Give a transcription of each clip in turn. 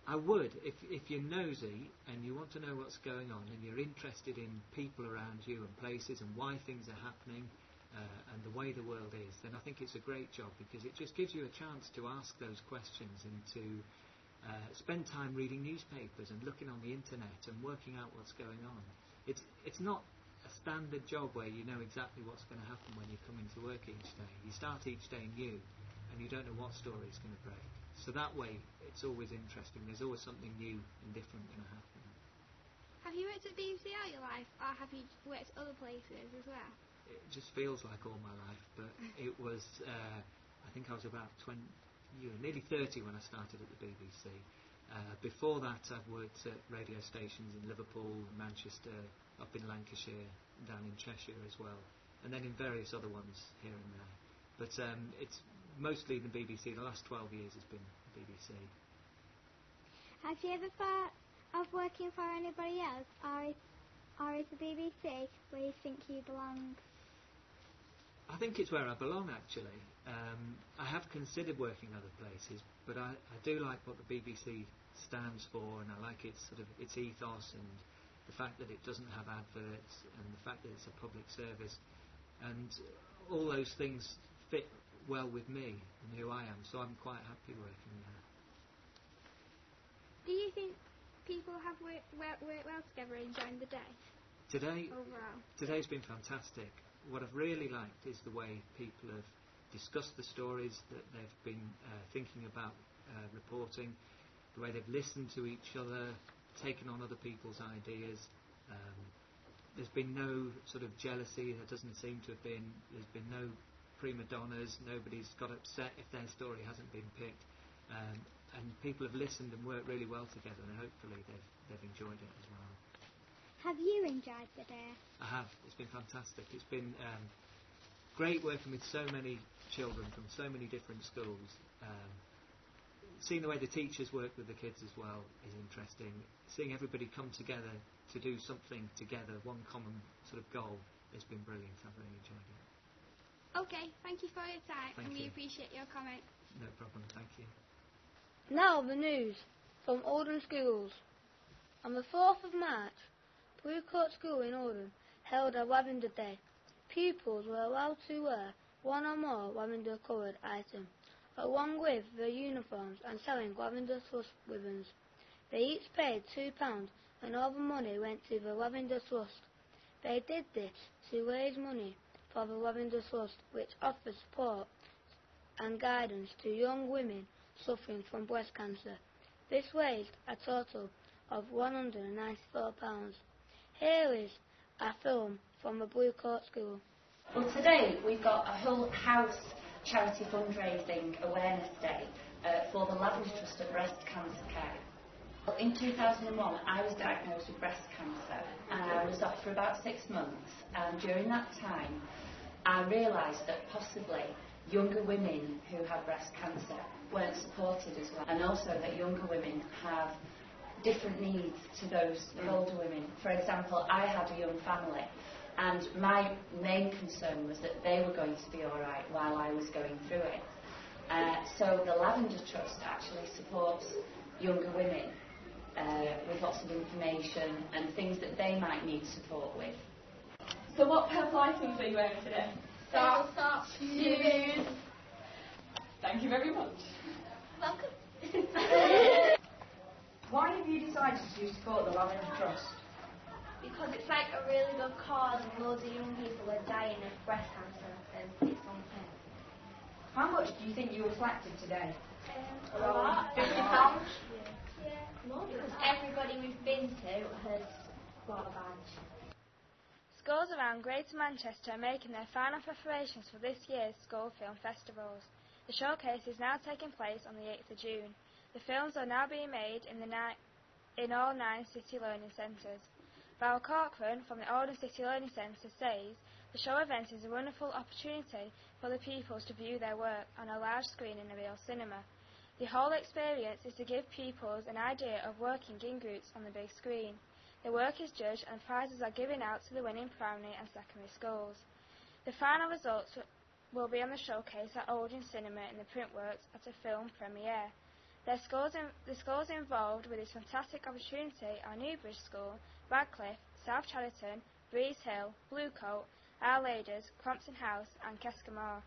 I would, if you're nosy and you want to know what's going on and you're interested in people around you and places and why things are happening and the way the world is, then I think it's a great job, because it just gives you a chance to ask those questions and to spend time reading newspapers and looking on the internet and working out what's going on. It's not a standard job where you know exactly what's going to happen when you come into work each day. You start each day new and you don't know what story is going to break. So that way it's always interesting. There's always something new and different going to happen. Have you worked at BBC all your life, or have you worked at other places as well? It just feels like all my life, but it was, I think I was about nearly 30 when I started at the BBC. Before that I've worked at radio stations in Liverpool, Manchester, up in Lancashire, down in Cheshire as well, and then in various other ones here and there. But it's mostly the BBC. The last 12 years has been BBC. Have you ever thought of working for anybody else, or is the BBC where you think you belong? I think it's where I belong, actually. I have considered working other places, but I do like what the BBC stands for, and I like its ethos, and the fact that it doesn't have adverts, and the fact that it's a public service, and all those things fit well with me and who I am, so I'm quite happy working there. Do you think people have worked well together and enjoyed the day? Today's been fantastic. What I've really liked is the way people have discussed the stories that they've been thinking about reporting, the way they've listened to each other, taken on other people's ideas. There's been no sort of jealousy. There doesn't seem to have been. There's been no prima donnas. Nobody's got upset if their story hasn't been picked. And people have listened and worked really well together, and hopefully they've enjoyed it as well. Have you enjoyed the day? I have. It's been fantastic. It's been great working with so many children from so many different schools. Seeing the way the teachers work with the kids as well is interesting. Seeing everybody come together to do something together, one common sort of goal, has been brilliant. I've really enjoyed it. Okay, thank you for your time, and we appreciate your comment. No problem, thank you. Now the news from Oldham Schools. On the 4th of March, Blue Coat School in Oldham held a Lavender Day. Pupils were allowed to wear one or more lavender-coloured items, along with their uniforms and selling lavender trust ribbons. They each paid £2 and all the money went to the Lavender Trust. They did this to raise money for the Lavender Trust, which offers support and guidance to young women suffering from breast cancer. This raised a total of £194. Here is a film from the Blue Coat School. Well, today we've got a whole house charity fundraising awareness day for the Lavender Trust of Breast Cancer Care. In 2001 I was diagnosed with breast cancer and I was off for about 6 months, and during that time I realised that possibly younger women who have breast cancer weren't supported as well, and also that younger women have different needs to those of older women. For example, I had a young family, and my main concern was that they were going to be alright while I was going through it. So the Lavender Trust actually supports younger women with lots of information and things that they might need support with. So what purple items are you wearing today? Socks, shoes. Thank you very much. Welcome. Why have you decided to support the Lavender Trust? Because it's like a really good cause and loads of young people are dying of breast cancer and it's unfair. How much do you think you reflected today? A lot. £50? Yeah. Because everybody we've been to has got a badge. Schools around Greater Manchester are making their final preparations for this year's school film festivals. The showcase is now taking place on the 8th of June. The films are now being made in all 9 city learning centres. Val Corcoran from the Oldham City Learning Centre says the show event is a wonderful opportunity for the pupils to view their work on a large screen in a real cinema. The whole experience is to give pupils an idea of working in groups on the big screen. The work is judged and prizes are given out to the winning primary and secondary schools. The final results will be on the showcase at Oldham Cinema in the Printworks at a film premiere. The schools involved with this fantastic opportunity are Newbridge School, Radcliffe, South Chadderton, Breeze Hill, Bluecoat, Our Ladies, Crompton House and Keskamore.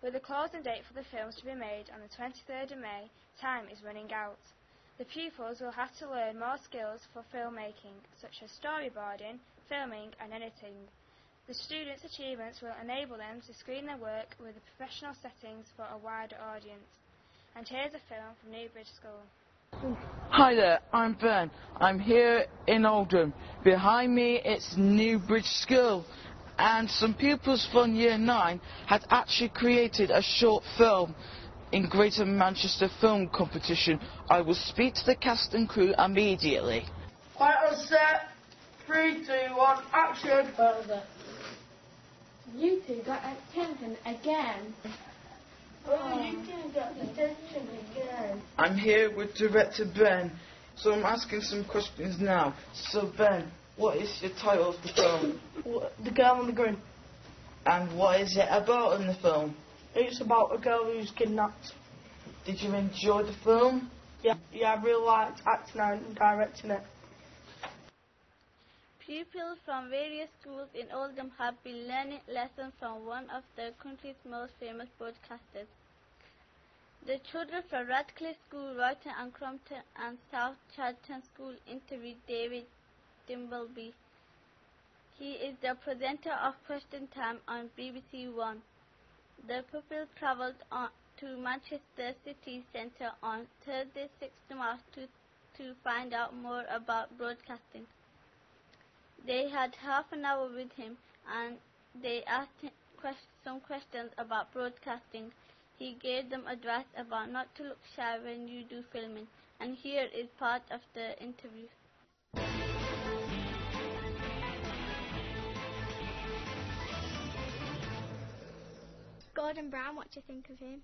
With the closing date for the films to be made on the 23rd of May, time is running out. The pupils will have to learn more skills for filmmaking, such as storyboarding, filming and editing. The students' achievements will enable them to screen their work with the professional settings for a wider audience. And here's a film from Newbridge School. Hi there, I'm Ben. I'm here in Oldham. Behind me it's Newbridge School. And some pupils from Year 9 had actually created a short film in Greater Manchester Film Competition. I will speak to the cast and crew immediately. Right on set, 3, 2, 1, action! You two got attention again. Oh, you two got attention again. I'm here with Director Ben, so I'm asking some questions now. So Ben, what is your title of the film? The Girl on the Green. And what is it about in the film? It's about a girl who's kidnapped. Did you enjoy the film? Yeah, I really liked acting and directing it. Pupils from various schools in Oldham have been learning lessons from one of the country's most famous broadcasters. The children from Radcliffe School, Royton and Crompton and South Chadderton School interviewed David Dimbleby. He is the presenter of Question Time on BBC One. The pupils travelled to Manchester City Centre on Thursday 6th March to find out more about broadcasting. They had half an hour with him and they asked him some questions about broadcasting. He gave them advice about not to look shy when you do filming, and here is part of the interview. Gordon Brown, what do you think of him?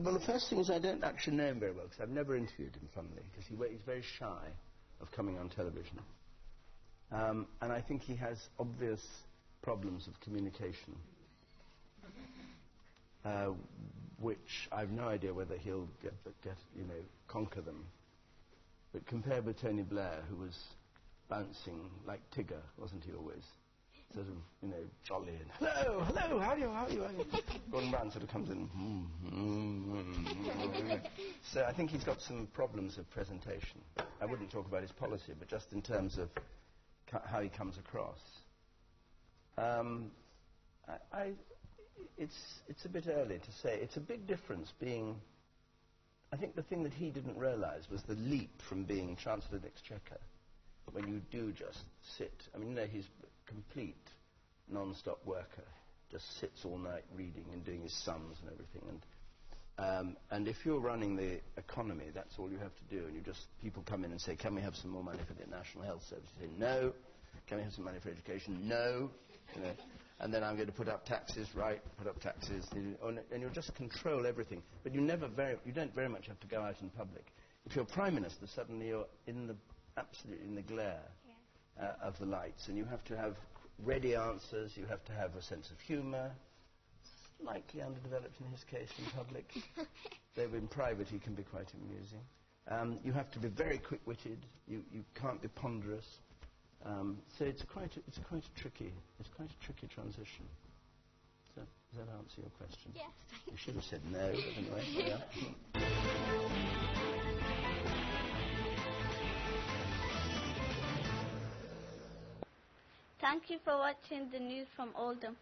Well, the first thing is I don't actually know him very well because I've never interviewed him, funnily, because he's very shy of coming on television. And I think he has obvious problems of communication, which I've no idea whether he'll conquer them. But compared with Tony Blair, who was bouncing like Tigger, wasn't he always? Sort of, jolly and hello, how are you? Gordon Brown sort of comes in. So I think he's got some problems of presentation. I wouldn't talk about his policy, but just in terms of how he comes across. It's a bit early to say. It's a big difference being. I think the thing that he didn't realise was the leap from being Chancellor of the Exchequer, when you do just sit. I mean, he's complete non-stop worker, just sits all night reading and doing his sums and everything. And if you're running the economy, that's all you have to do. And people come in and say, "Can we have some more money for the National Health Service?" You say, "No." "Can we have some money for education?" "No." And then I'm going to put up taxes, right? Put up taxes, and you'll just control everything. But you don't very much have to go out in public. If you're Prime Minister, suddenly you're absolutely in the glare of the lights, and you have to have ready answers, you have to have a sense of humour, slightly underdeveloped in his case in public, though in private he can be quite amusing. You have to be very quick-witted, you can't be ponderous, so it's quite a tricky transition. Does that answer your question? Yes. You should have said no, but anyway. Yeah. Thank you for watching the news from Oldham.